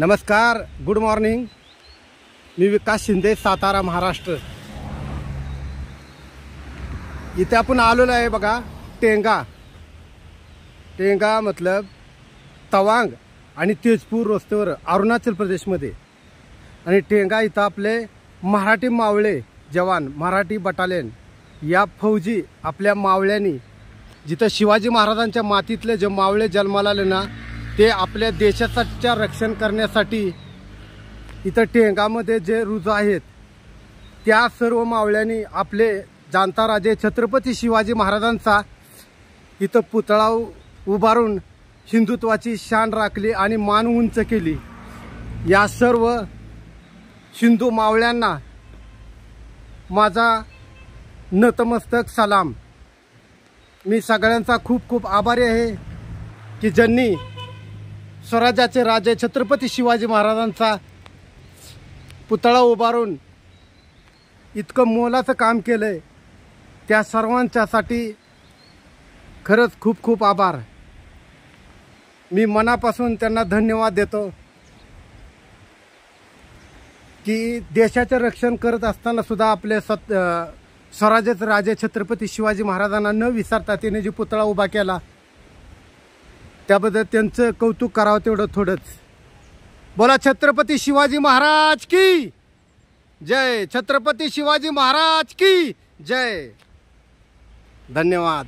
नमस्कार, good morning. मी विकास शिंदे, सातारा, महाराष्ट्र। इथे आपण आलेलो आहे बघा, टेंगा मतलब तवांग आणि तेजपूर रस्त्यावर अरुणाचल प्रदेशमध्ये। आणि टेंगा इथं आपले मराठी मावळे जवान, मराठी बटालियन या फौजी आपल्या मावळ्यांनी जिथं शिवाजी महाराजांच्या मातीतले जे मावळे जन्माला आले ना, ते आपल्या देशाच्या रक्षण करण्यासाठी इथं टेंगामध्ये जे रुजू आहेत त्या सर्व मावळ्यांनी आपले जाणता राजे छत्रपती शिवाजी महाराजांचा इथं पुतळा उभारून हिंदुत्वाची शान राखली आणि मान उंच केली। या सर्व हिंदू मावळ्यांना माझा नतमस्तक सलाम। मी सगळ्यांचा खूप खूप आभारी आहे की ज्यांनी स्वराज्याचे राजे छत्रपती शिवाजी महाराजांचा पुतळा उभारून इतकं मोलाचं काम केलंय। त्या सर्वांच्यासाठी खरंच खूप खूप आभार। मी मनापासून त्यांना धन्यवाद देतो की देशाचे रक्षण करत असताना सुद्धा आपले स्वराज्याचे राजे छत्रपती शिवाजी महाराजांना न विसरता त्याने जो पुतळा उभा केला त्याबद्दल त्यांचं कौतुक करावं तेवढं थोडंच। बोला छत्रपती शिवाजी महाराज की जय, छत्रपती शिवाजी महाराज की जय। धन्यवाद।